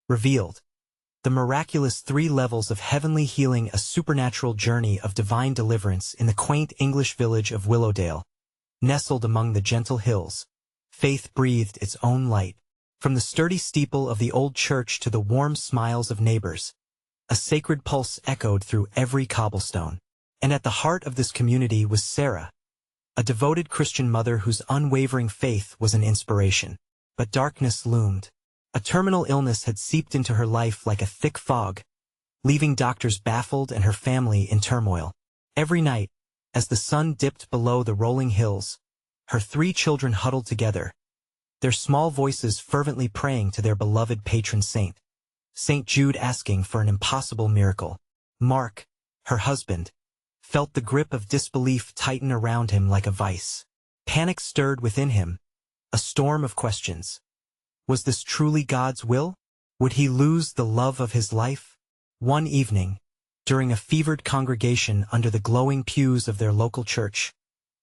Revealed. The miraculous 3 levels of heavenly healing, a supernatural journey of divine deliverance in the quaint English village of Willowdale. Nestled among the gentle hills, faith breathed its own light. From the sturdy steeple of the old church to the warm smiles of neighbors, a sacred pulse echoed through every cobblestone. And at the heart of this community was Sarah, a devoted Christian mother whose unwavering faith was an inspiration. But darkness loomed. A terminal illness had seeped into her life like a thick fog, leaving doctors baffled and her family in turmoil. Every night, as the sun dipped below the rolling hills, her 3 children huddled together, their small voices fervently praying to their beloved patron saint. St. Jude asking for an impossible miracle. Mark, her husband, felt the grip of disbelief tighten around him like a vice. Panic stirred within him, a storm of questions. Was this truly God's will? Would he lose the love of his life? One evening, during a fevered congregation under the glowing pews of their local church,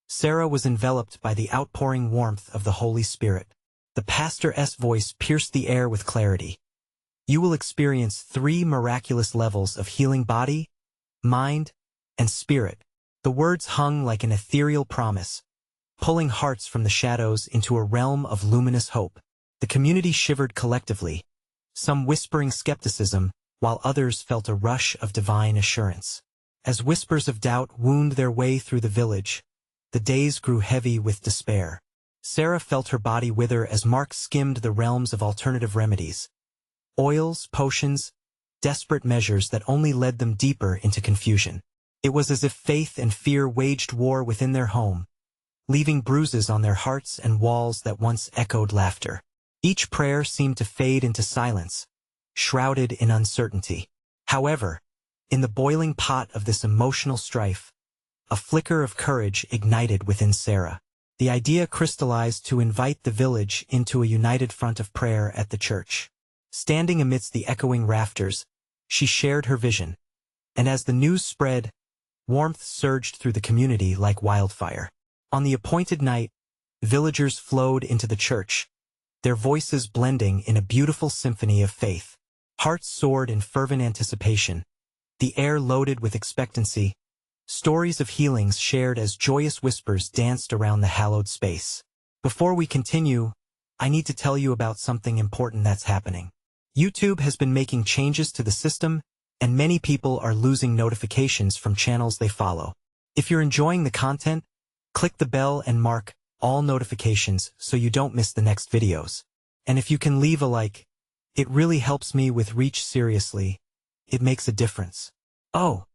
Sarah was enveloped by the outpouring warmth of the Holy Spirit. The pastor's voice pierced the air with clarity. You will experience 3 miraculous levels of healing: body, mind, and spirit. The words hung like an ethereal promise, pulling hearts from the shadows into a realm of luminous hope. The community shivered collectively, some whispering skepticism, while others felt a rush of divine assurance. As whispers of doubt wound their way through the village, the days grew heavy with despair. Sarah felt her body wither as Mark skimmed the realms of alternative remedies. Oils, potions, desperate measures that only led them deeper into confusion. It was as if faith and fear waged war within their home, leaving bruises on their hearts and walls that once echoed laughter. Each prayer seemed to fade into silence, shrouded in uncertainty. However, in the boiling pot of this emotional strife, a flicker of courage ignited within Sarah. The idea crystallized to invite the village into a united front of prayer at the church. Standing amidst the echoing rafters, she shared her vision. And as the news spread, warmth surged through the community like wildfire. On the appointed night, villagers flowed into the church, their voices blending in a beautiful symphony of faith. Hearts soared in fervent anticipation, the air loaded with expectancy, stories of healings shared as joyous whispers danced around the hallowed space. Before we continue, I need to tell you about something important that's happening. YouTube has been making changes to the system, and many people are losing notifications from channels they follow. If you're enjoying the content, click the bell and mark all notifications so you don't miss the next videos. And if you can leave a like, it really helps me with reach. Seriously, it makes a difference. Oh,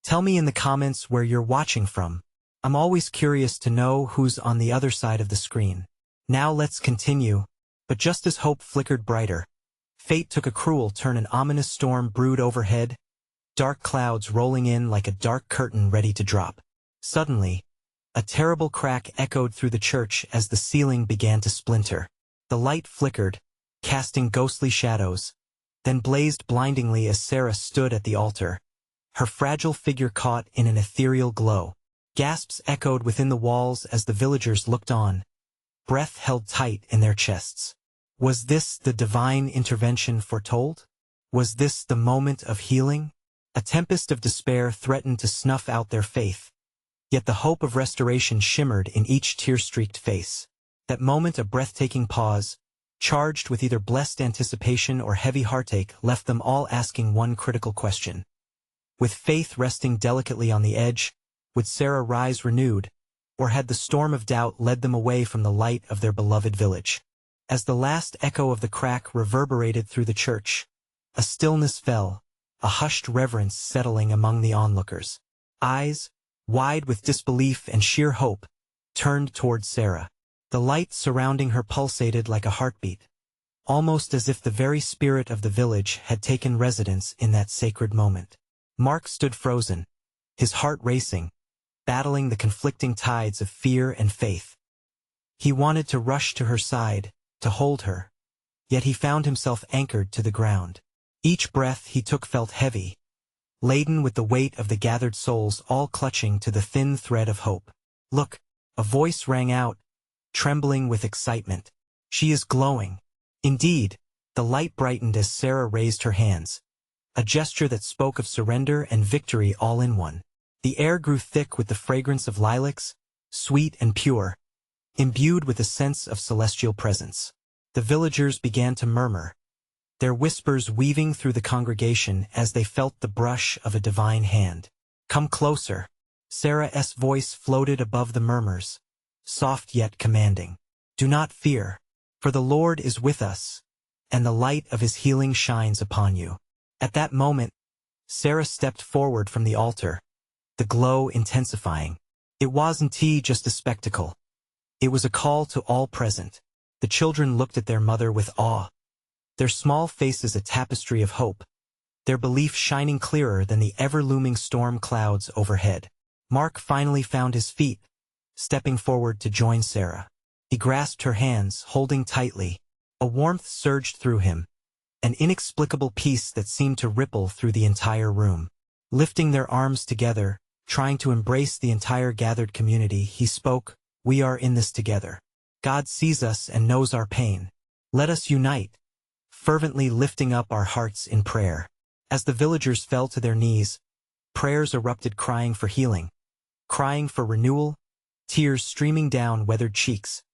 tell me in the comments where you're watching from. I'm always curious to know who's on the other side of the screen. Now let's continue. But just as hope flickered brighter, fate took a cruel turn. An ominous storm brewed overhead, dark clouds rolling in like a dark curtain ready to drop. Suddenly, a terrible crack echoed through the church as the ceiling began to splinter. The light flickered, casting ghostly shadows, then blazed blindingly as Sarah stood at the altar, her fragile figure caught in an ethereal glow. Gasps echoed within the walls as the villagers looked on, breath held tight in their chests. Was this the divine intervention foretold? Was this the moment of healing? A tempest of despair threatened to snuff out their faith, yet the hope of restoration shimmered in each tear-streaked face. That moment, a breathtaking pause, charged with either blessed anticipation or heavy heartache, left them all asking one critical question. With faith resting delicately on the edge, would Sarah rise renewed, or had the storm of doubt led them away from the light of their beloved village? As the last echo of the crack reverberated through the church, a stillness fell, a hushed reverence settling among the onlookers. Eyes, wide with disbelief and sheer hope, turned toward Sarah. The light surrounding her pulsated like a heartbeat, almost as if the very spirit of the village had taken residence in that sacred moment. Mark stood frozen, his heart racing, battling the conflicting tides of fear and faith. He wanted to rush to her side, to hold her, yet he found himself anchored to the ground. Each breath he took felt heavy, laden with the weight of the gathered souls all clutching to the thin thread of hope. Look, a voice rang out, trembling with excitement. She is glowing. Indeed, The light brightened as Sarah raised her hands, a gesture that spoke of surrender and victory all in one. The air grew thick with the fragrance of lilacs, sweet and pure, imbued with a sense of celestial presence. The villagers began to murmur, their whispers weaving through the congregation as they felt the brush of a divine hand. "Come closer." Sarah's voice floated above the murmurs, soft yet commanding. "Do not fear, for the Lord is with us, and the light of his healing shines upon you." At that moment, Sarah stepped forward from the altar, the glow intensifying. It wasn't just a spectacle. It was a call to all present. The children looked at their mother with awe, their small faces a tapestry of hope, their belief shining clearer than the ever-looming storm clouds overhead. Mark finally found his feet, stepping forward to join Sarah. He grasped her hands, holding tightly. A warmth surged through him, an inexplicable peace that seemed to ripple through the entire room. Lifting their arms together, trying to embrace the entire gathered community, he spoke, "We are in this together. God sees us and knows our pain. Let us unite," fervently lifting up our hearts in prayer. As the villagers fell to their knees, prayers erupted, crying for healing, crying for renewal, tears streaming down weathered cheeks,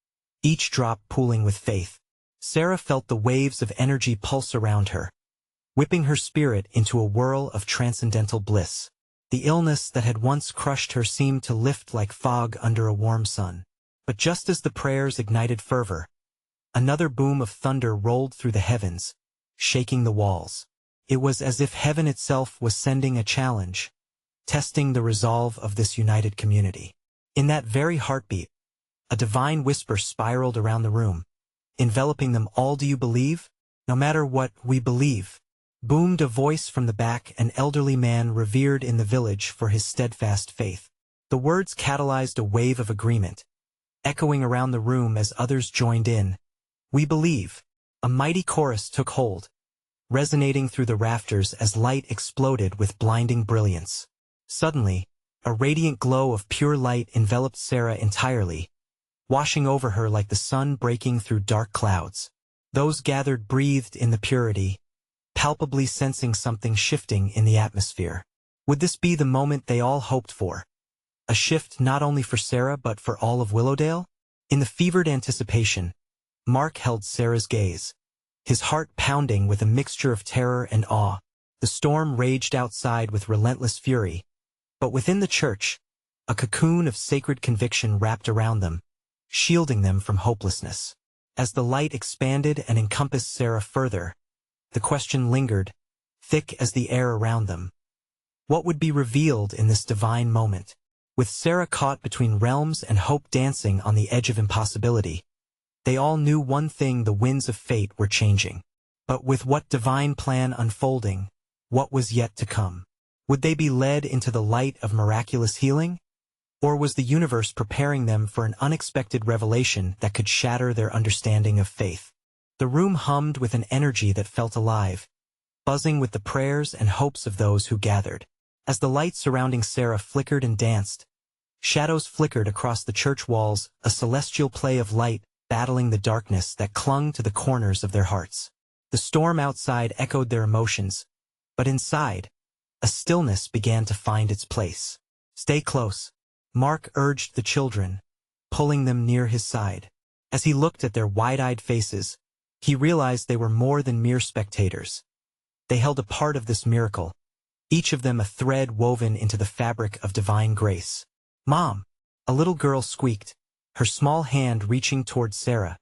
each drop pooling with faith. Sarah felt the waves of energy pulse around her, whipping her spirit into a whirl of transcendental bliss. The illness that had once crushed her seemed to lift like fog under a warm sun. But just as the prayers ignited fervor, another boom of thunder rolled through the heavens, shaking the walls. It was as if heaven itself was sending a challenge, testing the resolve of this united community. In that very heartbeat, a divine whisper spiraled around the room, enveloping them all. "Do you believe? No matter what, we believe," boomed a voice from the back, an elderly man revered in the village for his steadfast faith. The words catalyzed a wave of agreement, echoing around the room as others joined in. "We believe." A mighty chorus took hold, resonating through the rafters as light exploded with blinding brilliance. Suddenly, a radiant glow of pure light enveloped Sarah entirely, washing over her like the sun breaking through dark clouds. Those gathered breathed in the purity, palpably sensing something shifting in the atmosphere. Would this be the moment they all hoped for? A shift not only for Sarah but for all of Willowdale? In the fevered anticipation, Mark held Sarah's gaze, his heart pounding with a mixture of terror and awe. The storm raged outside with relentless fury, but within the church, a cocoon of sacred conviction wrapped around them, shielding them from hopelessness. As the light expanded and encompassed Sarah further, the question lingered, thick as the air around them. What would be revealed in this divine moment? With Sarah caught between realms and hope dancing on the edge of impossibility, they all knew one thing: the winds of fate were changing. But with what divine plan unfolding? What was yet to come? Would they be led into the light of miraculous healing? Or was the universe preparing them for an unexpected revelation that could shatter their understanding of faith? The room hummed with an energy that felt alive, buzzing with the prayers and hopes of those who gathered. As the light surrounding Sarah flickered and danced, shadows flickered across the church walls, a celestial play of light battling the darkness that clung to the corners of their hearts. The storm outside echoed their emotions, but inside, a stillness began to find its place. "Stay close," Mark urged the children, pulling them near his side. As he looked at their wide-eyed faces, he realized they were more than mere spectators. They held a part of this miracle, each of them a thread woven into the fabric of divine grace. "Mom!" a little girl squeaked, her small hand reaching toward Sarah,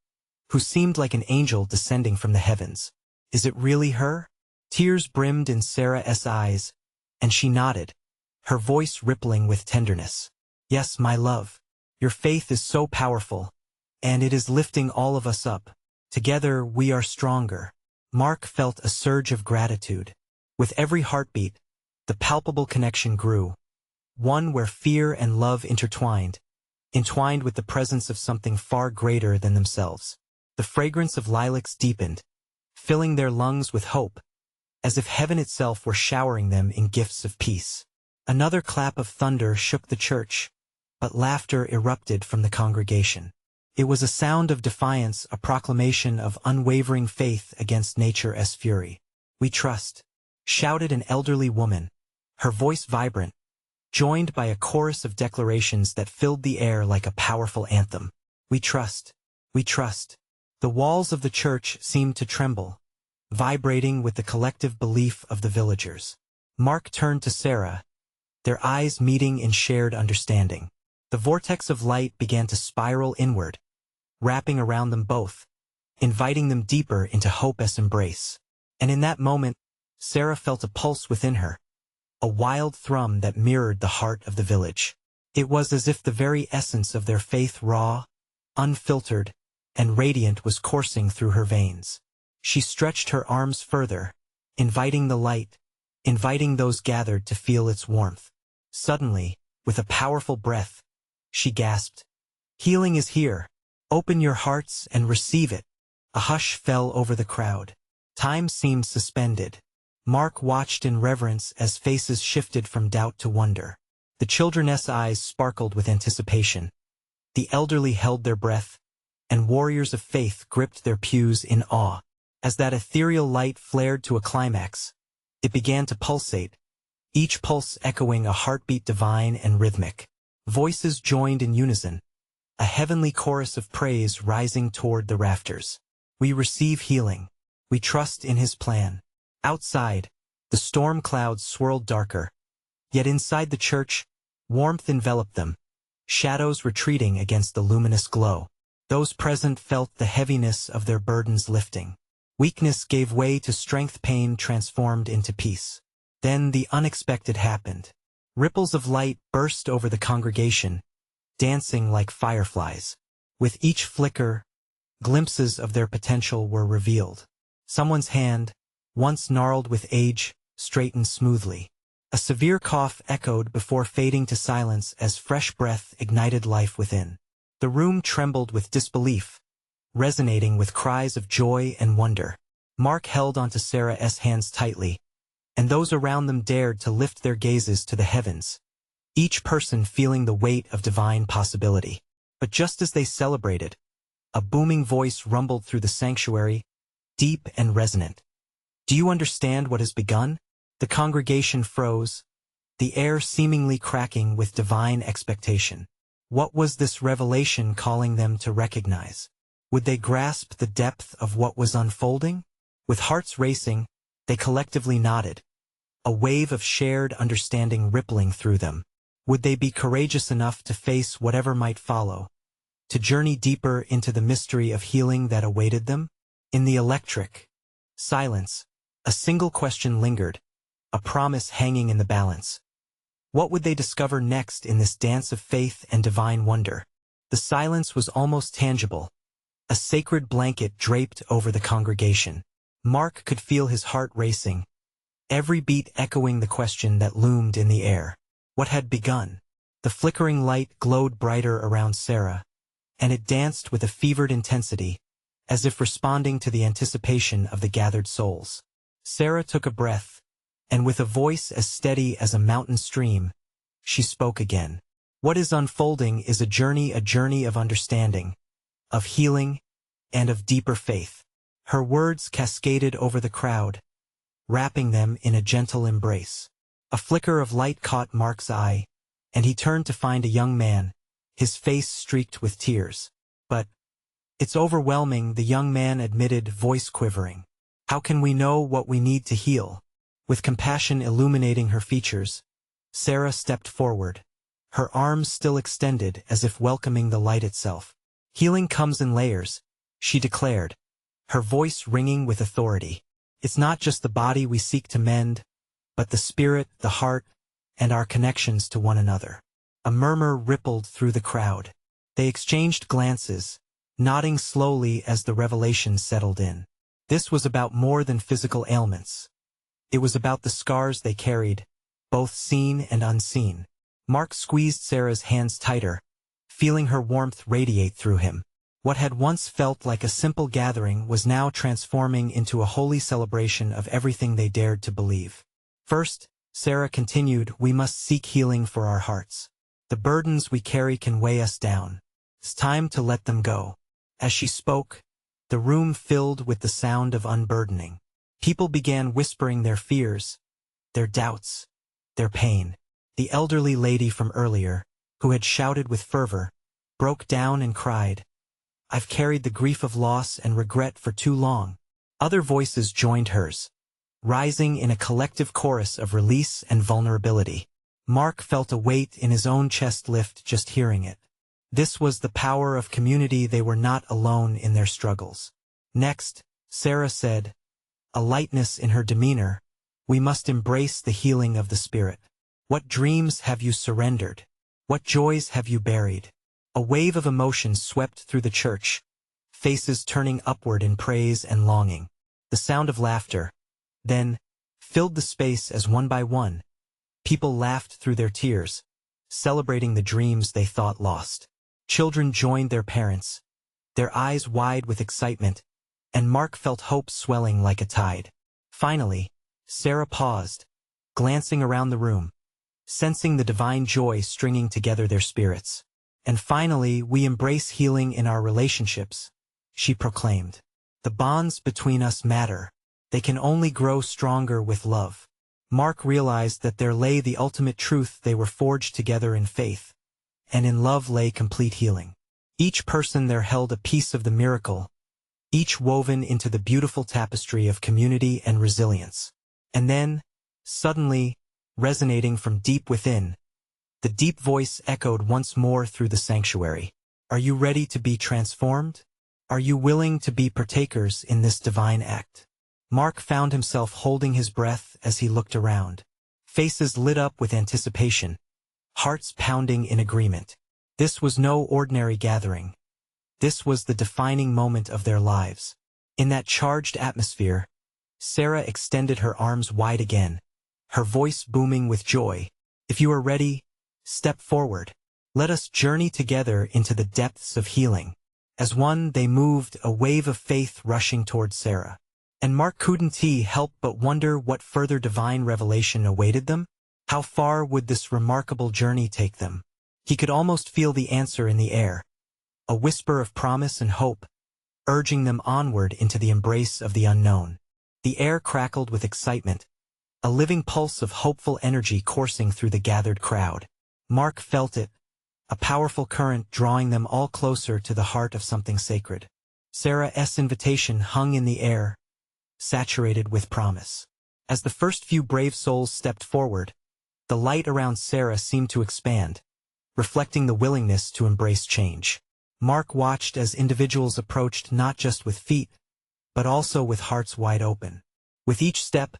who seemed like an angel descending from the heavens. "Is it really her?" Tears brimmed in Sarah's eyes, and she nodded, her voice rippling with tenderness. "Yes, my love. Your faith is so powerful, and it is lifting all of us up. Together we are stronger." Mark felt a surge of gratitude. With every heartbeat, the palpable connection grew, one where fear and love entwined with the presence of something far greater than themselves. The fragrance of lilacs deepened, filling their lungs with hope, as if heaven itself were showering them in gifts of peace. Another clap of thunder shook the church, but laughter erupted from the congregation. It was a sound of defiance, a proclamation of unwavering faith against nature's fury. "We trust," shouted an elderly woman, her voice vibrant, joined by a chorus of declarations that filled the air like a powerful anthem. "We trust. We trust." The walls of the church seemed to tremble, vibrating with the collective belief of the villagers. Mark turned to Sarah, their eyes meeting in shared understanding. The vortex of light began to spiral inward, wrapping around them both, inviting them deeper into hope's embrace. And in that moment, Sarah felt a pulse within her, a wild thrum that mirrored the heart of the village. It was as if the very essence of their faith, raw, unfiltered, and radiant, was coursing through her veins. She stretched her arms further, inviting the light, inviting those gathered to feel its warmth. Suddenly, with a powerful breath, she gasped, "Healing is here. Open your hearts and receive it." A hush fell over the crowd. Time seemed suspended. Mark watched in reverence as faces shifted from doubt to wonder. The children's eyes sparkled with anticipation. The elderly held their breath, and warriors of faith gripped their pews in awe. As that ethereal light flared to a climax, it began to pulsate, each pulse echoing a heartbeat divine and rhythmic. Voices joined in unison, a heavenly chorus of praise rising toward the rafters. "We receive healing. We trust in His plan." Outside, the storm clouds swirled darker, yet inside the church, warmth enveloped them, shadows retreating against the luminous glow. Those present felt the heaviness of their burdens lifting. Weakness gave way to strength, pain transformed into peace. Then the unexpected happened. Ripples of light burst over the congregation, dancing like fireflies. With each flicker, glimpses of their potential were revealed. Someone's hand, once gnarled with age, straightened smoothly. A severe cough echoed before fading to silence as fresh breath ignited life within. The room trembled with disbelief, resonating with cries of joy and wonder. Mark held onto Sarah's hands tightly, and those around them dared to lift their gazes to the heavens, each person feeling the weight of divine possibility. But just as they celebrated, a booming voice rumbled through the sanctuary, deep and resonant. "Do you understand what has begun?" The congregation froze, the air seemingly cracking with divine expectation. What was this revelation calling them to recognize? Would they grasp the depth of what was unfolding? With hearts racing, they collectively nodded, a wave of shared understanding rippling through them. Would they be courageous enough to face whatever might follow, to journey deeper into the mystery of healing that awaited them? In the electric silence, a single question lingered, a promise hanging in the balance. What would they discover next in this dance of faith and divine wonder? The silence was almost tangible, a sacred blanket draped over the congregation. Mark could feel his heart racing, every beat echoing the question that loomed in the air. What had begun? The flickering light glowed brighter around Sarah, and it danced with a fevered intensity, as if responding to the anticipation of the gathered souls. Sarah took a breath, and with a voice as steady as a mountain stream, she spoke again. "What is unfolding is a journey of understanding, of healing, and of deeper faith." Her words cascaded over the crowd, wrapping them in a gentle embrace. A flicker of light caught Mark's eye, and he turned to find a young man, his face streaked with tears. "But it's overwhelming," the young man admitted, voice quivering. "How can we know what we need to heal?" With compassion illuminating her features, Sarah stepped forward, her arms still extended as if welcoming the light itself. "Healing comes in layers," she declared, her voice ringing with authority. "It's not just the body we seek to mend, but the spirit, the heart, and our connections to one another." A murmur rippled through the crowd. They exchanged glances, nodding slowly as the revelation settled in. This was about more than physical ailments. It was about the scars they carried, both seen and unseen. Mark squeezed Sarah's hands tighter, feeling her warmth radiate through him. What had once felt like a simple gathering was now transforming into a holy celebration of everything they dared to believe. "First," Sarah continued, "we must seek healing for our hearts. The burdens we carry can weigh us down, It's time to let them go. As she spoke, the room filled with the sound of unburdening. People began whispering their fears, their doubts, their pain. The elderly lady from earlier, who had shouted with fervor, broke down and cried, "I've carried the grief of loss and regret for too long." Other voices joined hers, rising in a collective chorus of release and vulnerability. Mark felt a weight in his own chest lift just hearing it. This was the power of community. They were not alone in their struggles. Next, Sarah said, a lightness in her demeanor, "We must embrace the healing of the spirit. What dreams have you surrendered? What joys have you buried?" A wave of emotion swept through the church, faces turning upward in praise and longing. The sound of laughter, then, filled the space as one by one, people laughed through their tears, celebrating the dreams they thought lost. Children joined their parents, their eyes wide with excitement, and Mark felt hope swelling like a tide. Finally, Sarah paused, glancing around the room, sensing the divine joy stringing together their spirits. "And finally, we embrace healing in our relationships," she proclaimed. "The bonds between us matter. They can only grow stronger with love." Mark realized that there lay the ultimate truth. They were forged together in faith, and in love lay complete healing. Each person there held a piece of the miracle, each woven into the beautiful tapestry of community and resilience. And then, suddenly, resonating from deep within, the deep voice echoed once more through the sanctuary. "Are you ready to be transformed? Are you willing to be partakers in this divine act?" Mark found himself holding his breath as he looked around. Faces lit up with anticipation, hearts pounding in agreement. This was no ordinary gathering. This was the defining moment of their lives. In that charged atmosphere, Sarah extended her arms wide again, her voice booming with joy. "If you are ready, step forward. Let us journey together into the depths of healing." As one, they moved, a wave of faith rushing toward Sarah. And Mark couldn't help but wonder what further divine revelation awaited them. How far would this remarkable journey take them? He could almost feel the answer in the air, a whisper of promise and hope, urging them onward into the embrace of the unknown. The air crackled with excitement, a living pulse of hopeful energy coursing through the gathered crowd. Mark felt it, a powerful current drawing them all closer to the heart of something sacred. Sarah's invitation hung in the air, saturated with promise. As the first few brave souls stepped forward, the light around Sarah seemed to expand, reflecting the willingness to embrace change. Mark watched as individuals approached not just with feet, but also with hearts wide open. With each step,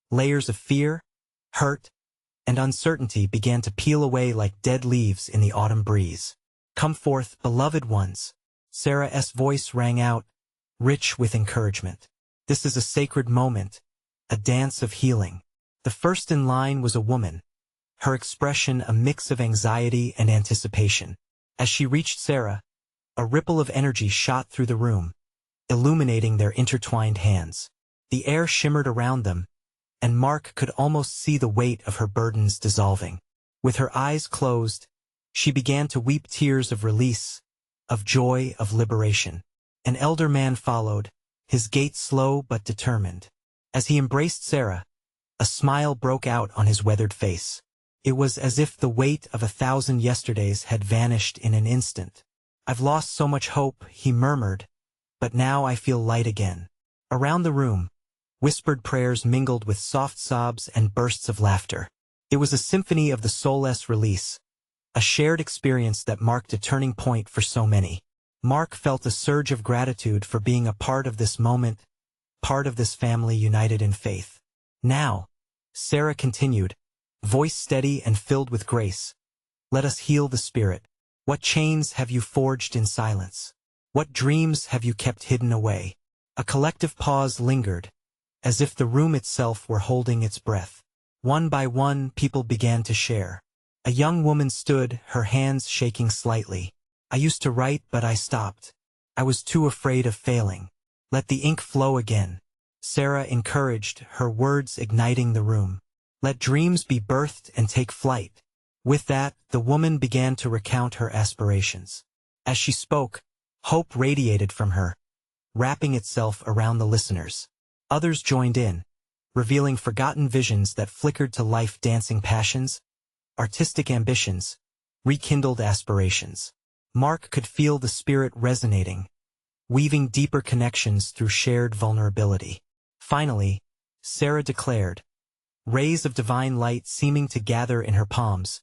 layers of fear, hurt, and uncertainty began to peel away like dead leaves in the autumn breeze. "Come forth, beloved ones," Sarah's voice rang out, rich with encouragement. "This is a sacred moment, a dance of healing." The first in line was a woman, her expression a mix of anxiety and anticipation. As she reached Sarah, a ripple of energy shot through the room, illuminating their intertwined hands. The air shimmered around them, and Mark could almost see the weight of her burdens dissolving. With her eyes closed, she began to weep tears of release, of joy, of liberation. An elder man followed, his gait slow but determined. As he embraced Sarah, a smile broke out on his weathered face. It was as if the weight of 1,000 yesterdays had vanished in an instant. "I've lost so much hope," he murmured, "but now I feel light again." Around the room, whispered prayers mingled with soft sobs and bursts of laughter. It was a symphony of the soul's release, a shared experience that marked a turning point for so many. Mark felt a surge of gratitude for being a part of this moment, part of this family united in faith. "Now," Sarah continued, voice steady and filled with grace, "let us heal the spirit. What chains have you forged in silence? What dreams have you kept hidden away?" A collective pause lingered, as if the room itself were holding its breath. One by one, people began to share. A young woman stood, her hands shaking slightly. "I used to write, but I stopped. I was too afraid of failing. Let the ink flow again." Sarah encouraged, her words igniting the room. "Let dreams be birthed and take flight." With that, the woman began to recount her aspirations. As she spoke, hope radiated from her, wrapping itself around the listeners. Others joined in, revealing forgotten visions that flickered to life, dancing passions, artistic ambitions, rekindled aspirations. Mark could feel the spirit resonating, weaving deeper connections through shared vulnerability. Finally, Sarah declared, rays of divine light seeming to gather in her palms,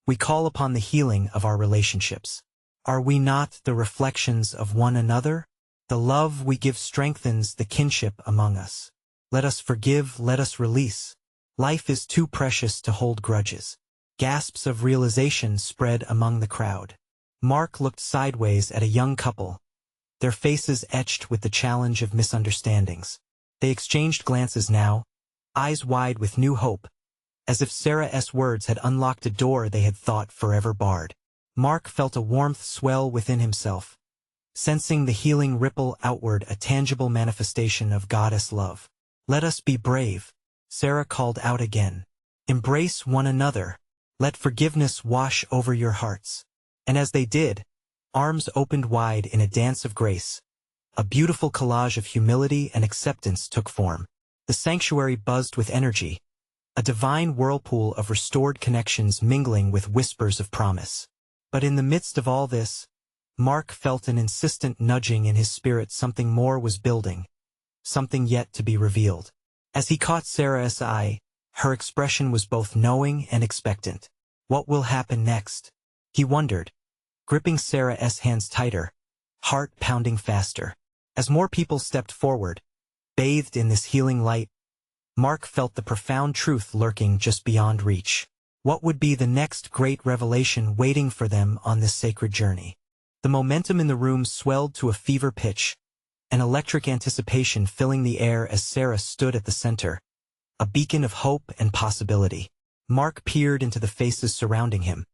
we call upon the healing of our relationships. Are we not the reflections of one another? The love we give strengthens the kinship among us. Let us forgive, let us release. Life is too precious to hold grudges. Gasps of realization spread among the crowd. Mark looked sideways at a young couple, their faces etched with the challenge of misunderstandings. They exchanged glances now, eyes wide with new hope, as if Sarah's words had unlocked a door they had thought forever barred. Mark felt a warmth swell within himself, sensing the healing ripple outward, a tangible manifestation of goddess love. Let us be brave, Sarah called out again. Embrace one another. Let forgiveness wash over your hearts. And as they did, arms opened wide in a dance of grace. A beautiful collage of humility and acceptance took form. The sanctuary buzzed with energy, a divine whirlpool of restored connections mingling with whispers of promise. But in the midst of all this, Mark felt an insistent nudging in his spirit. Something more was building, something yet to be revealed. As he caught Sarah's eye, her expression was both knowing and expectant. What will happen next? He wondered, gripping Sarah's hands tighter, heart pounding faster. As more people stepped forward, bathed in this healing light, Mark felt the profound truth lurking just beyond reach. What would be the next great revelation waiting for them on this sacred journey? The momentum in the room swelled to a fever pitch, an electric anticipation filling the air as Sarah stood at the center, a beacon of hope and possibility. Mark peered into the faces surrounding him.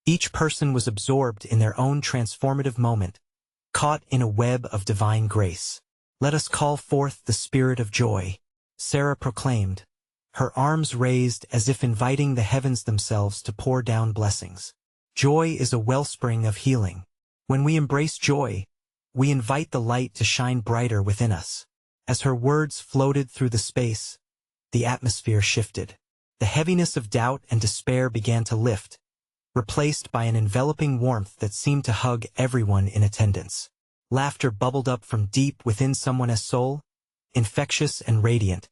Each person was absorbed in their own transformative moment, caught in a web of divine grace. Let us call forth the spirit of joy, Sarah proclaimed, her arms raised as if inviting the heavens themselves to pour down blessings. Joy is a wellspring of healing. When we embrace joy, we invite the light to shine brighter within us. As her words floated through the space, the atmosphere shifted. The heaviness of doubt and despair began to lift, replaced by an enveloping warmth that seemed to hug everyone in attendance. Laughter bubbled up from deep within someone's soul, infectious and radiant,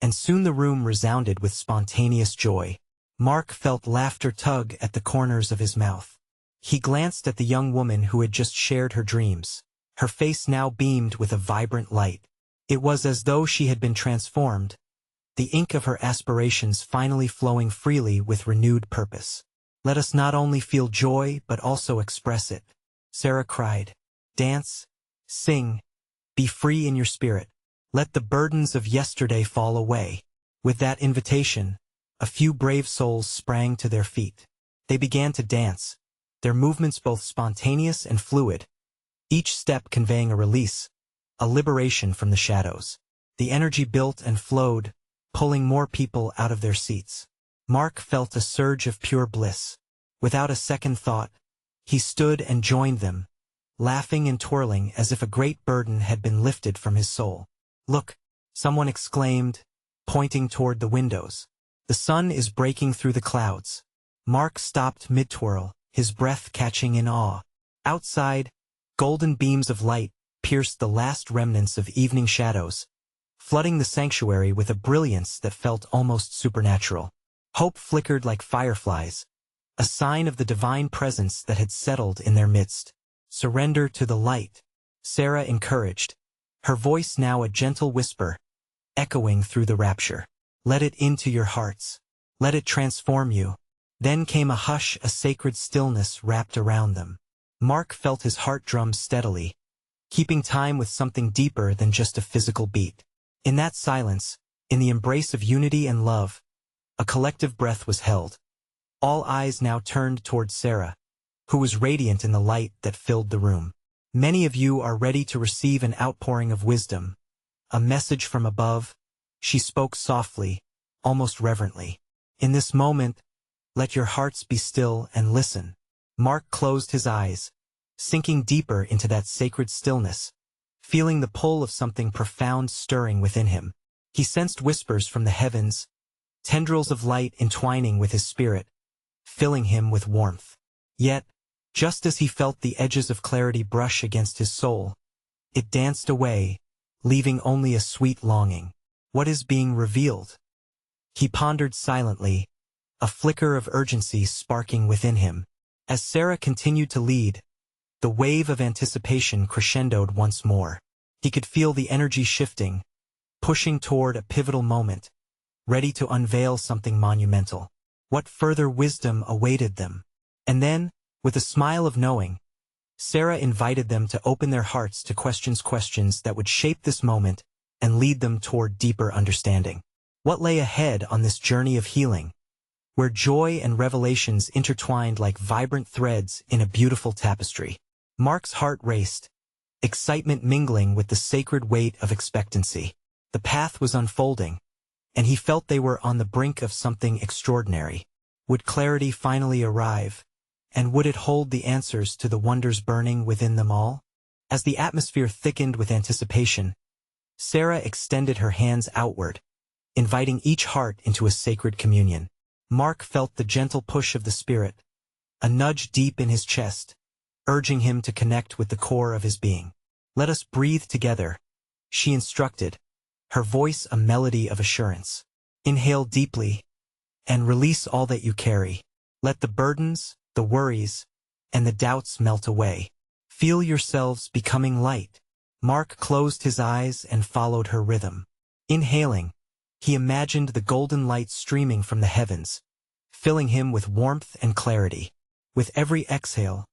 and soon the room resounded with spontaneous joy. Mark felt laughter tug at the corners of his mouth. He glanced at the young woman who had just shared her dreams. Her face now beamed with a vibrant light. It was as though she had been transformed, the ink of her aspirations finally flowing freely with renewed purpose. Let us not only feel joy but also express it, Sarah cried. Dance, sing, be free in your spirit. Let the burdens of yesterday fall away. With that invitation, a few brave souls sprang to their feet. They began to dance, their movements both spontaneous and fluid, each step conveying a release, a liberation from the shadows. The energy built and flowed, pulling more people out of their seats. Mark felt a surge of pure bliss. Without a second thought, he stood and joined them, laughing and twirling as if a great burden had been lifted from his soul. Look, someone exclaimed, pointing toward the windows. The sun is breaking through the clouds. Mark stopped mid-twirl, his breath catching in awe. Outside, golden beams of light pierced the last remnants of evening shadows, flooding the sanctuary with a brilliance that felt almost supernatural. Hope flickered like fireflies, a sign of the divine presence that had settled in their midst. Surrender to the light, Sarah encouraged, her voice now a gentle whisper, echoing through the rapture. Let it into your hearts. Let it transform you. Then came a hush, a sacred stillness wrapped around them. Mark felt his heart drum steadily, keeping time with something deeper than just a physical beat. In that silence, in the embrace of unity and love, a collective breath was held. All eyes now turned toward Sarah, who was radiant in the light that filled the room. Many of you are ready to receive an outpouring of wisdom, a message from above, she spoke softly, almost reverently. In this moment, let your hearts be still and listen. Mark closed his eyes, sinking deeper into that sacred stillness, feeling the pull of something profound stirring within him. He sensed whispers from the heavens, tendrils of light entwining with his spirit, filling him with warmth. Yet, just as he felt the edges of clarity brush against his soul, it danced away, leaving only a sweet longing. What is being revealed? He pondered silently, a flicker of urgency sparking within him. As Sarah continued to lead, the wave of anticipation crescendoed once more. He could feel the energy shifting, pushing toward a pivotal moment, ready to unveil something monumental. What further wisdom awaited them? And then, with a smile of knowing, Sarah invited them to open their hearts to questions that would shape this moment and lead them toward deeper understanding. What lay ahead on this journey of healing, where joy and revelations intertwined like vibrant threads in a beautiful tapestry? Mark's heart raced, excitement mingling with the sacred weight of expectancy. The path was unfolding, and he felt they were on the brink of something extraordinary. Would clarity finally arrive, and would it hold the answers to the wonders burning within them all? As the atmosphere thickened with anticipation, Sarah extended her hands outward, inviting each heart into a sacred communion. Mark felt the gentle push of the Spirit, a nudge deep in his chest, urging him to connect with the core of his being. "Let us breathe together," she instructed, her voice a melody of assurance. "Inhale deeply, and release all that you carry. Let the burdens, the worries, and the doubts melt away. Feel yourselves becoming light." Mark closed his eyes and followed her rhythm. Inhaling, he imagined the golden light streaming from the heavens, filling him with warmth and clarity. With every exhale,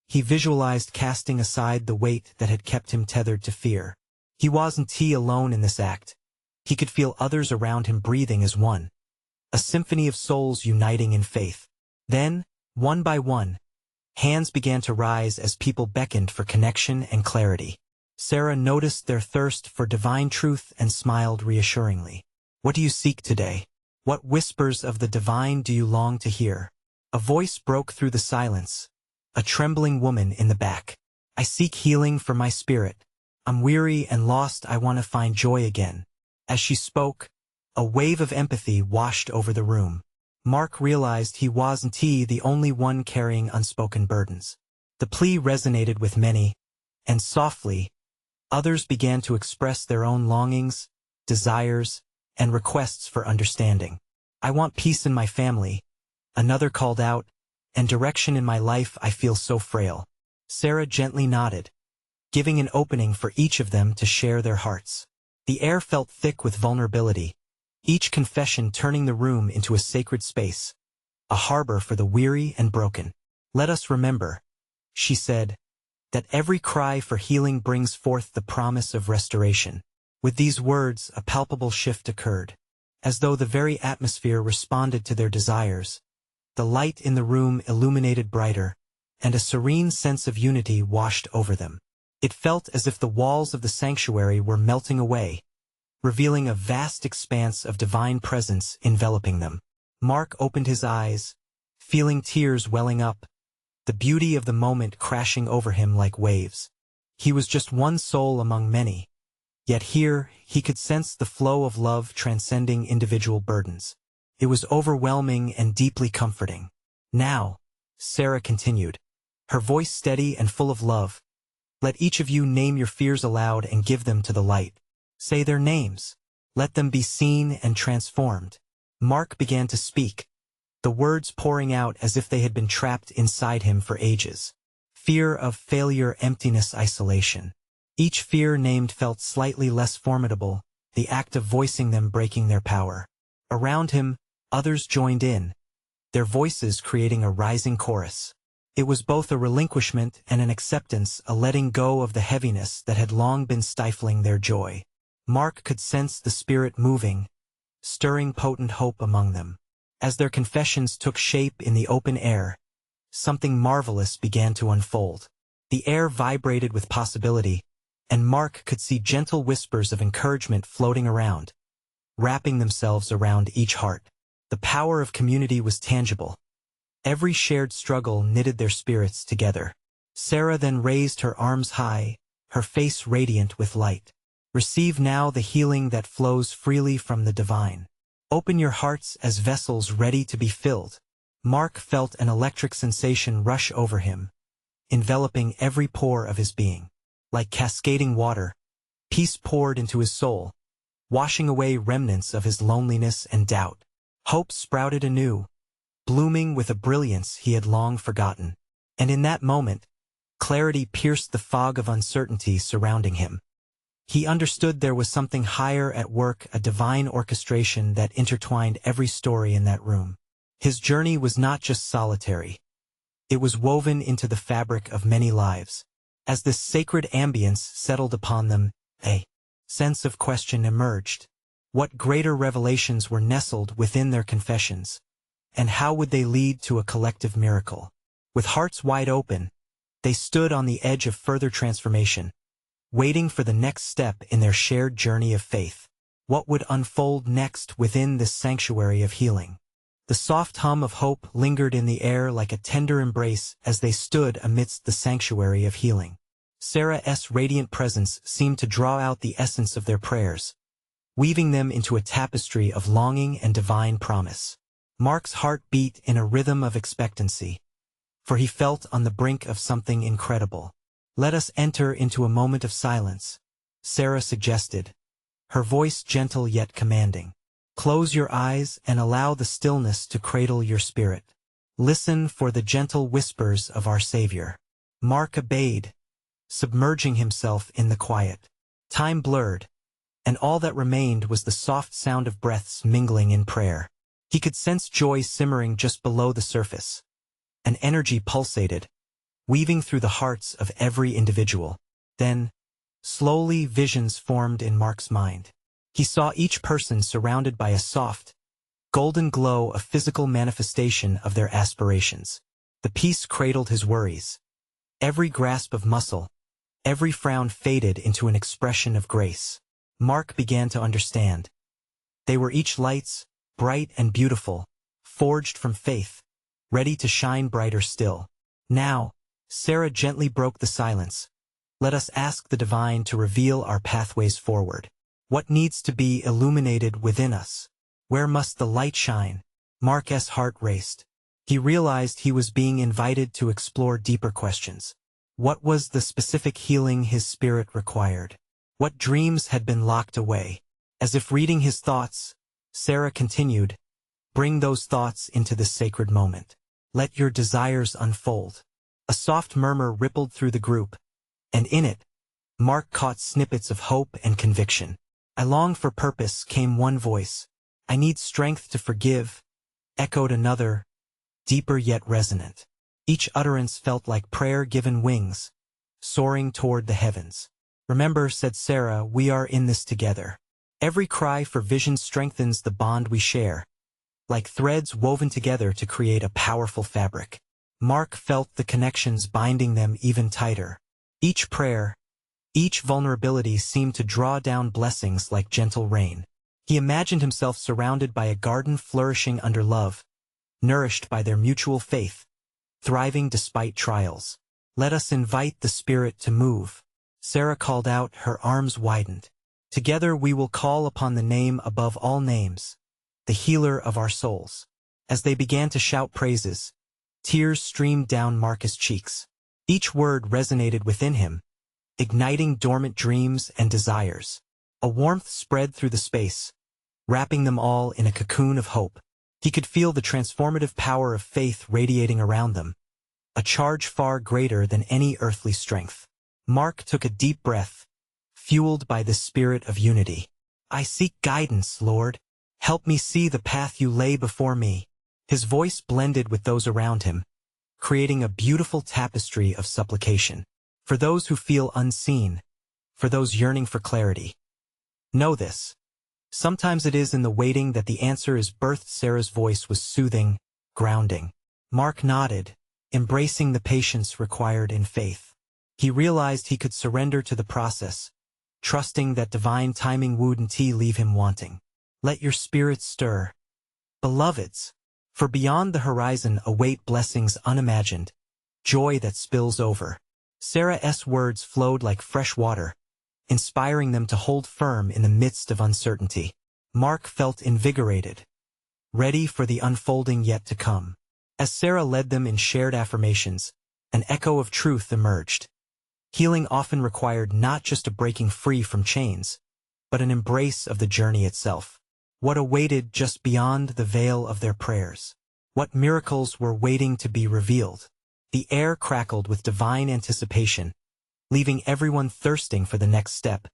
he visualized casting aside the weight that had kept him tethered to fear. He wasn't alone in this act. He could feel others around him breathing as one, a symphony of souls uniting in faith. Then, one by one, hands began to rise as people beckoned for connection and clarity. Sarah noticed their thirst for divine truth and smiled reassuringly. "What do you seek today? What whispers of the divine do you long to hear?" A voice broke through the silence, a trembling woman in the back. "I seek healing for my spirit. I'm weary and lost. I want to find joy again." As she spoke, a wave of empathy washed over the room. Mark realized he wasn't the only one carrying unspoken burdens. The plea resonated with many, and softly, others began to express their own longings, desires, and requests for understanding. "I want peace in my family," another called out, "and direction in my life. I feel so frail." Sarah gently nodded, giving an opening for each of them to share their hearts. The air felt thick with vulnerability, each confession turning the room into a sacred space, a harbor for the weary and broken. "Let us remember," she said, "that every cry for healing brings forth the promise of restoration." With these words, a palpable shift occurred. As though the very atmosphere responded to their desires, the light in the room illuminated brighter, and a serene sense of unity washed over them. It felt as if the walls of the sanctuary were melting away, revealing a vast expanse of divine presence enveloping them. Mark opened his eyes, feeling tears welling up, the beauty of the moment crashing over him like waves. He was just one soul among many, yet here he could sense the flow of love transcending individual burdens. It was overwhelming and deeply comforting. "Now," Sarah continued, her voice steady and full of love, "let each of you name your fears aloud and give them to the light. Say their names. Let them be seen and transformed." Mark began to speak, the words pouring out as if they had been trapped inside him for ages. Fear of failure, emptiness, isolation. Each fear named felt slightly less formidable, the act of voicing them breaking their power. Around him, others joined in, their voices creating a rising chorus. It was both a relinquishment and an acceptance, a letting go of the heaviness that had long been stifling their joy. Mark could sense the Spirit moving, stirring potent hope among them. As their confessions took shape in the open air, something marvelous began to unfold. The air vibrated with possibility, and Mark could see gentle whispers of encouragement floating around, wrapping themselves around each heart. The power of community was tangible. Every shared struggle knitted their spirits together. Sarah then raised her arms high, her face radiant with light. Receive now the healing that flows freely from the divine. Open your hearts as vessels ready to be filled. Mark felt an electric sensation rush over him, enveloping every pore of his being. Like cascading water, peace poured into his soul, washing away remnants of his loneliness and doubt. Hope sprouted anew, blooming with a brilliance he had long forgotten. And in that moment, clarity pierced the fog of uncertainty surrounding him. He understood there was something higher at work, a divine orchestration that intertwined every story in that room. His journey was not just solitary. It was woven into the fabric of many lives. As this sacred ambience settled upon them, a sense of question emerged. What greater revelations were nestled within their confessions? And how would they lead to a collective miracle? With hearts wide open, they stood on the edge of further transformation, waiting for the next step in their shared journey of faith. What would unfold next within this sanctuary of healing? The soft hum of hope lingered in the air like a tender embrace as they stood amidst the sanctuary of healing. Sarah's radiant presence seemed to draw out the essence of their prayers, weaving them into a tapestry of longing and divine promise. Mark's heart beat in a rhythm of expectancy, for he felt on the brink of something incredible. Let us enter into a moment of silence, Sarah suggested, her voice gentle yet commanding. Close your eyes and allow the stillness to cradle your spirit. Listen for the gentle whispers of our Savior. Mark obeyed, submerging himself in the quiet. Time blurred, and all that remained was the soft sound of breaths mingling in prayer. He could sense joy simmering just below the surface. An energy pulsated, weaving through the hearts of every individual. Then, slowly visions formed in Mark's mind. He saw each person surrounded by a soft, golden glow, a physical manifestation of their aspirations. The peace cradled his worries. Every grasp of muscle, every frown faded into an expression of grace. Mark began to understand. They were each lights, bright and beautiful, forged from faith, ready to shine brighter still. Now, Sarah gently broke the silence. Let us ask the divine to reveal our pathways forward. What needs to be illuminated within us? Where must the light shine? Mark's heart raced. He realized he was being invited to explore deeper questions. What was the specific healing his spirit required? What dreams had been locked away? As if reading his thoughts, Sarah continued, bring those thoughts into this sacred moment. Let your desires unfold. A soft murmur rippled through the group, and in it, Mark caught snippets of hope and conviction. I long for purpose, came one voice. I need strength to forgive, echoed another, deeper yet resonant. Each utterance felt like prayer given wings, soaring toward the heavens. Remember, said Sarah, we are in this together. Every cry for vision strengthens the bond we share, like threads woven together to create a powerful fabric. Mark felt the connections binding them even tighter. Each prayer, each vulnerability seemed to draw down blessings like gentle rain. He imagined himself surrounded by a garden flourishing under love, nourished by their mutual faith, thriving despite trials. Let us invite the Spirit to move. Sarah called out, her arms widened. Together we will call upon the name above all names, the healer of our souls. As they began to shout praises, tears streamed down Mark's cheeks. Each word resonated within him, igniting dormant dreams and desires. A warmth spread through the space, wrapping them all in a cocoon of hope. He could feel the transformative power of faith radiating around them, a charge far greater than any earthly strength. Mark took a deep breath, fueled by the spirit of unity. I seek guidance, Lord. Help me see the path you lay before me. His voice blended with those around him, creating a beautiful tapestry of supplication. For those who feel unseen, for those yearning for clarity. Know this. Sometimes it is in the waiting that the answer is birthed. Sarah's voice was soothing, grounding. Mark nodded, embracing the patience required in faith. He realized he could surrender to the process, trusting that divine timing wouldn't leave him wanting. Let your spirits stir, beloveds, for beyond the horizon await blessings unimagined, joy that spills over. Sarah's words flowed like fresh water, inspiring them to hold firm in the midst of uncertainty. Mark felt invigorated, ready for the unfolding yet to come. As Sarah led them in shared affirmations, an echo of truth emerged. Healing often required not just a breaking free from chains, but an embrace of the journey itself. What awaited just beyond the veil of their prayers? What miracles were waiting to be revealed? The air crackled with divine anticipation, leaving everyone thirsting for the next step,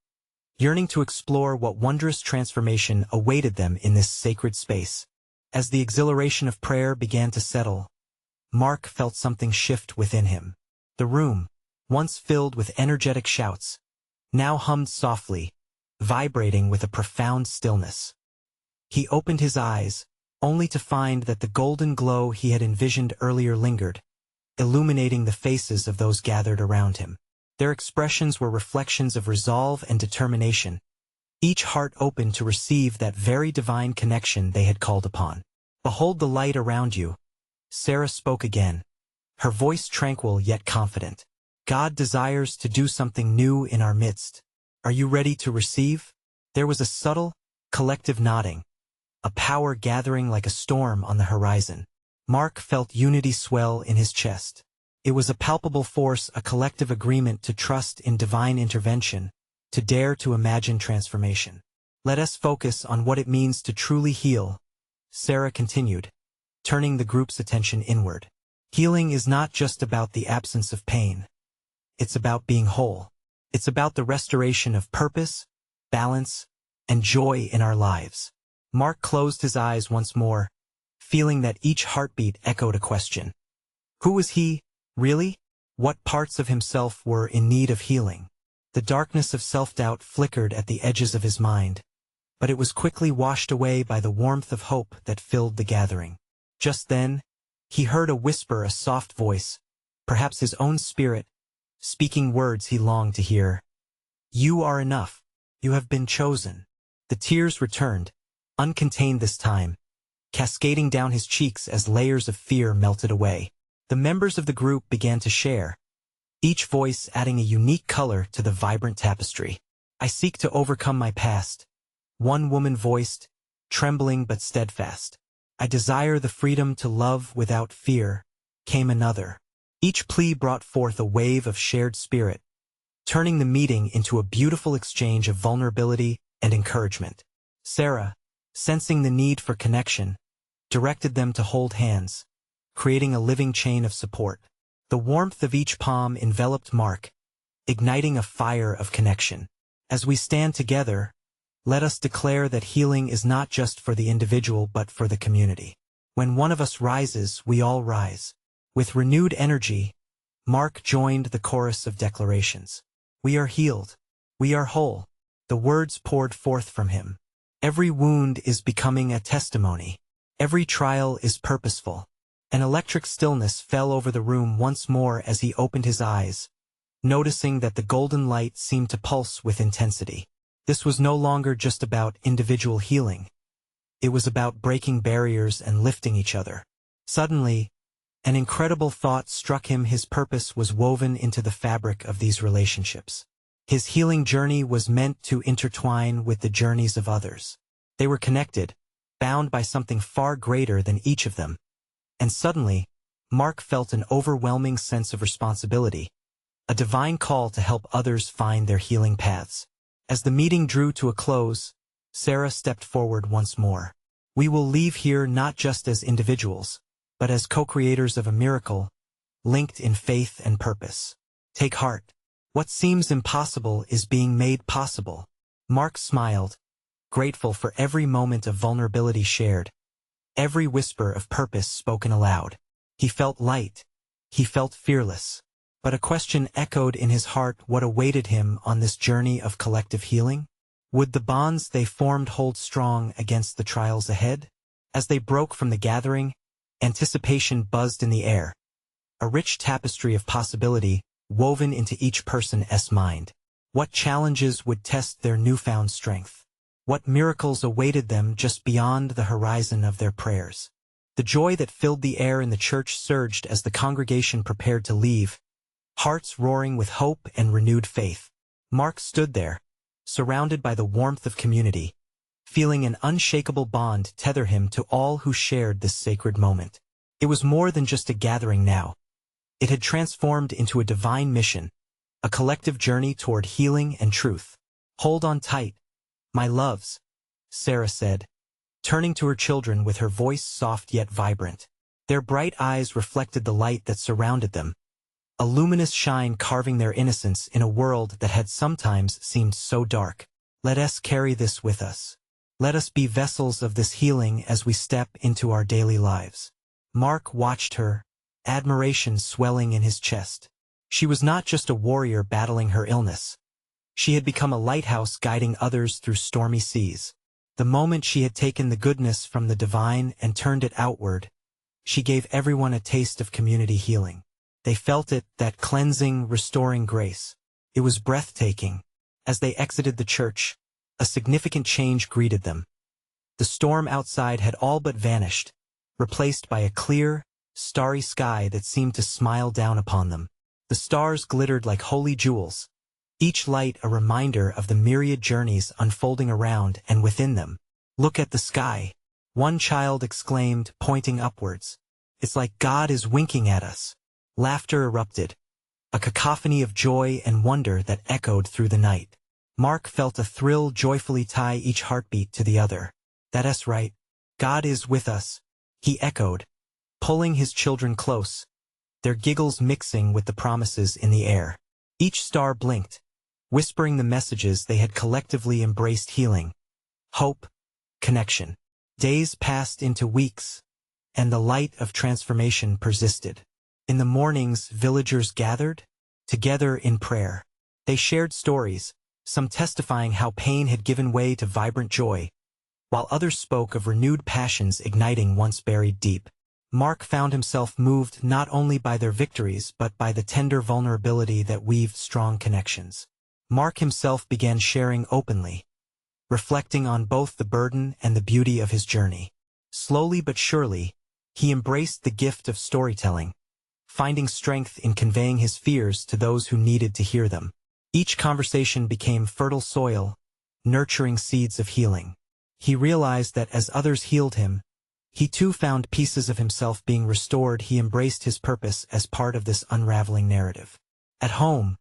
yearning to explore what wondrous transformation awaited them in this sacred space. As the exhilaration of prayer began to settle, Mark felt something shift within him. The room, once filled with energetic shouts, now hummed softly, vibrating with a profound stillness. He opened his eyes, only to find that the golden glow he had envisioned earlier lingered, illuminating the faces of those gathered around him. Their expressions were reflections of resolve and determination, each heart open to receive that very divine connection they had called upon. "Behold the light around you," Sarah spoke again, her voice tranquil yet confident. "God desires to do something new in our midst. Are you ready to receive?" There was a subtle, collective nodding, a power gathering like a storm on the horizon. Mark felt unity swell in his chest. It was a palpable force, a collective agreement to trust in divine intervention, to dare to imagine transformation. "Let us focus on what it means to truly heal," Sarah continued, turning the group's attention inward. "Healing is not just about the absence of pain. It's about being whole. It's about the restoration of purpose, balance, and joy in our lives." Mark closed his eyes once more, feeling that each heartbeat echoed a question. Who was he, really? What parts of himself were in need of healing? The darkness of self-doubt flickered at the edges of his mind, but it was quickly washed away by the warmth of hope that filled the gathering. Just then, he heard a whisper, a soft voice, perhaps his own spirit, speaking words he longed to hear. "You are enough. You have been chosen." The tears returned, uncontained this time, cascading down his cheeks as layers of fear melted away. The members of the group began to share, each voice adding a unique color to the vibrant tapestry. "I seek to overcome my past," one woman voiced, trembling but steadfast. "I desire the freedom to love without fear," came another. Each plea brought forth a wave of shared spirit, turning the meeting into a beautiful exchange of vulnerability and encouragement. Sarah, sensing the need for connection, directed them to hold hands, creating a living chain of support. The warmth of each palm enveloped Mark, igniting a fire of connection. "As we stand together, let us declare that healing is not just for the individual but for the community. When one of us rises, we all rise." With renewed energy, Mark joined the chorus of declarations. "We are healed. We are whole." The words poured forth from him. Every wound is becoming a testimony. Every trial is purposeful. An electric stillness fell over the room once more as he opened his eyes, noticing that the golden light seemed to pulse with intensity. This was no longer just about individual healing. It was about breaking barriers and lifting each other. Suddenly, an incredible thought struck him. His purpose was woven into the fabric of these relationships. His healing journey was meant to intertwine with the journeys of others. They were connected, bound by something far greater than each of them. And suddenly, Mark felt an overwhelming sense of responsibility, a divine call to help others find their healing paths. As the meeting drew to a close, Sarah stepped forward once more. "We will leave here not just as individuals, but as co-creators of a miracle, linked in faith and purpose. Take heart. What seems impossible is being made possible." Mark smiled, grateful for every moment of vulnerability shared, every whisper of purpose spoken aloud. He felt light. He felt fearless. But a question echoed in his heart: what awaited him on this journey of collective healing? Would the bonds they formed hold strong against the trials ahead? As they broke from the gathering, anticipation buzzed in the air, a rich tapestry of possibility woven into each person's mind. What challenges would test their newfound strength? What miracles awaited them just beyond the horizon of their prayers? The joy that filled the air in the church surged as the congregation prepared to leave, hearts roaring with hope and renewed faith. Mark stood there, surrounded by the warmth of community, feeling an unshakable bond tether him to all who shared this sacred moment. It was more than just a gathering now. It had transformed into a divine mission, a collective journey toward healing and truth. "Hold on tight, my loves," Sarah said, turning to her children with her voice soft yet vibrant. Their bright eyes reflected the light that surrounded them, a luminous shine carving their innocence in a world that had sometimes seemed so dark. "Let us carry this with us. Let us be vessels of this healing as we step into our daily lives." Mark watched her, admiration swelling in his chest. She was not just a warrior battling her illness. She had become a lighthouse guiding others through stormy seas. The moment she had taken the goodness from the divine and turned it outward, she gave everyone a taste of community healing. They felt it, that cleansing, restoring grace. It was breathtaking. As they exited the church, a significant change greeted them. The storm outside had all but vanished, replaced by a clear, starry sky that seemed to smile down upon them. The stars glittered like holy jewels, each light a reminder of the myriad journeys unfolding around and within them. "Look at the sky," one child exclaimed, pointing upwards. "It's like God is winking at us." Laughter erupted, a cacophony of joy and wonder that echoed through the night. Mark felt a thrill joyfully tie each heartbeat to the other. "That's right. God is with us," he echoed, pulling his children close, their giggles mixing with the promises in the air. Each star blinked, whispering the messages they had collectively embraced: healing, hope, connection. Days passed into weeks, and the light of transformation persisted. In the mornings, villagers gathered together in prayer. They shared stories, some testifying how pain had given way to vibrant joy, while others spoke of renewed passions igniting once buried deep. Mark found himself moved not only by their victories but by the tender vulnerability that weaved strong connections. Mark himself began sharing openly, reflecting on both the burden and the beauty of his journey. Slowly but surely, he embraced the gift of storytelling, finding strength in conveying his fears to those who needed to hear them. Each conversation became fertile soil, nurturing seeds of healing. He realized that as others healed him, he too found pieces of himself being restored. He embraced his purpose as part of this unraveling narrative. At home,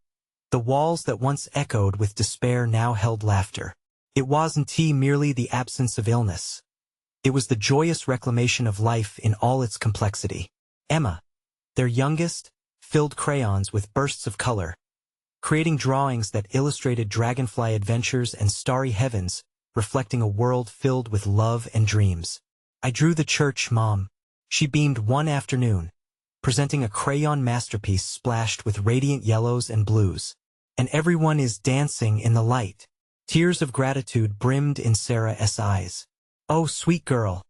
the walls that once echoed with despair now held laughter. It wasn't merely the absence of illness. It was the joyous reclamation of life in all its complexity. Emma, their youngest, filled crayons with bursts of color, creating drawings that illustrated dragonfly adventures and starry heavens, reflecting a world filled with love and dreams. "I drew the church, Mom," she beamed one afternoon, presenting a crayon masterpiece splashed with radiant yellows and blues. "And everyone is dancing in the light." Tears of gratitude brimmed in Sarah's eyes. "Oh, sweet girl,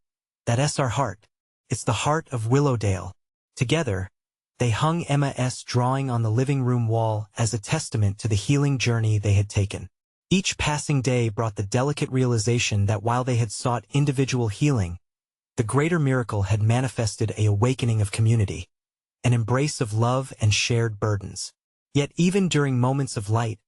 that's our heart. It's the heart of Willowdale." Together, they hung Emma's drawing on the living room wall as a testament to the healing journey they had taken. Each passing day brought the delicate realization that while they had sought individual healing, the greater miracle had manifested an awakening of community, an embrace of love and shared burdens. Yet even during moments of light,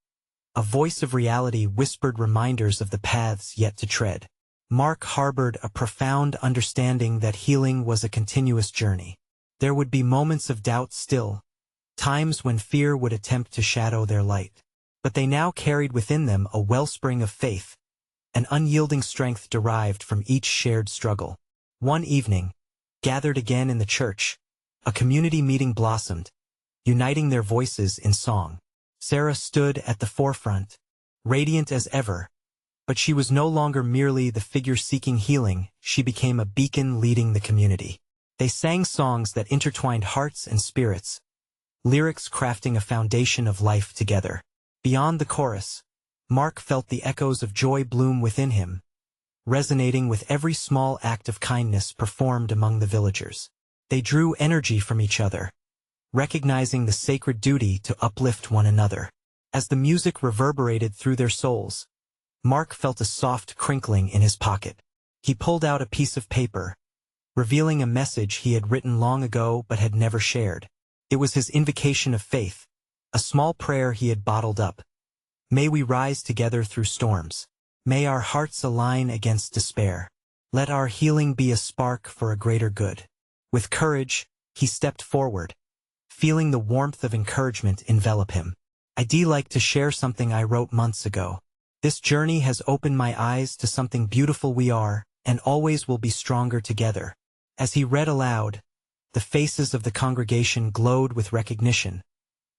a voice of reality whispered reminders of the paths yet to tread. Mark harbored a profound understanding that healing was a continuous journey. There would be moments of doubt still, times when fear would attempt to shadow their light. But they now carried within them a wellspring of faith, an unyielding strength derived from each shared struggle. One evening, gathered again in the church, a community meeting blossomed, uniting their voices in song. Sarah stood at the forefront, radiant as ever, but she was no longer merely the figure seeking healing. She became a beacon leading the community. They sang songs that intertwined hearts and spirits, lyrics crafting a foundation of life together. Beyond the chorus, Mark felt the echoes of joy bloom within him, resonating with every small act of kindness performed among the villagers. They drew energy from each other, recognizing the sacred duty to uplift one another. As the music reverberated through their souls, Mark felt a soft crinkling in his pocket. He pulled out a piece of paper, revealing a message he had written long ago but had never shared. It was his invocation of faith, a small prayer he had bottled up. May we rise together through storms. May our hearts align against despair. Let our healing be a spark for a greater good. With courage, he stepped forward, feeling the warmth of encouragement envelop him. I'd like to share something I wrote months ago. This journey has opened my eyes to something beautiful. We are, and always will be, stronger together. As he read aloud, the faces of the congregation glowed with recognition,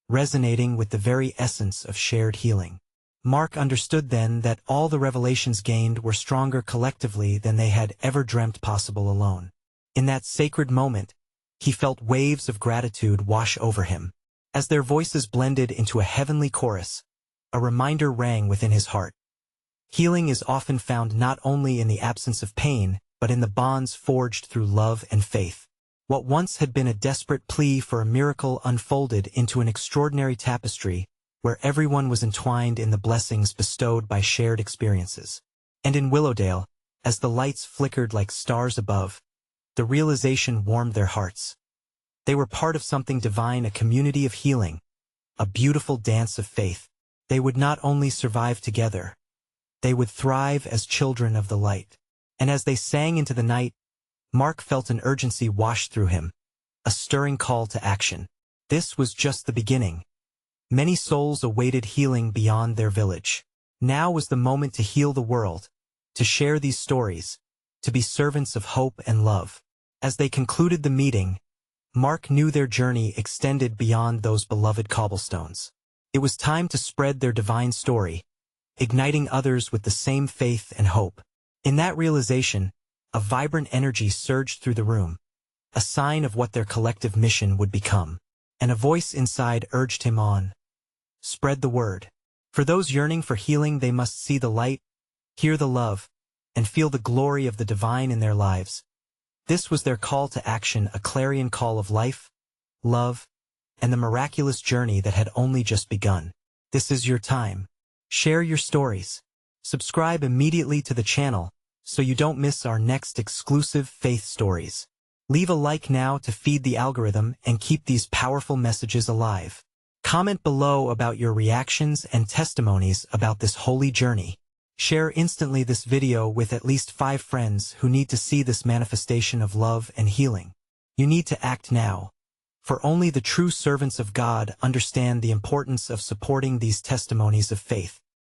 resonating with the very essence of shared healing. Mark understood then that all the revelations gained were stronger collectively than they had ever dreamt possible alone. In that sacred moment, he felt waves of gratitude wash over him. As their voices blended into a heavenly chorus, a reminder rang within his heart. Healing is often found not only in the absence of pain, but in the bonds forged through love and faith. What once had been a desperate plea for a miracle unfolded into an extraordinary tapestry, where everyone was entwined in the blessings bestowed by shared experiences. And in Willowdale, as the lights flickered like stars above, the realization warmed their hearts. They were part of something divine, a community of healing, a beautiful dance of faith. They would not only survive together, they would thrive as children of the light. And as they sang into the night, Mark felt an urgency wash through him, a stirring call to action. This was just the beginning. Many souls awaited healing beyond their village. Now was the moment to heal the world, to share these stories, to be servants of hope and love. As they concluded the meeting, Mark knew their journey extended beyond those beloved cobblestones. It was time to spread their divine story, igniting others with the same faith and hope. In that realization, a vibrant energy surged through the room, a sign of what their collective mission would become. And a voice inside urged him on. Spread the word. For those yearning for healing, they must see the light, hear the love, and feel the glory of the divine in their lives. This was their call to action, a clarion call of life, love, and the miraculous journey that had only just begun. This is your time. Share your stories. Subscribe immediately to the channel so you don't miss our next exclusive faith stories. Leave a like now to feed the algorithm and keep these powerful messages alive. Comment below about your reactions and testimonies about this holy journey. Share instantly this video with at least 5 friends who need to see this manifestation of love and healing. You need to act now, for only the true servants of God understand the importance of supporting these testimonies of faith.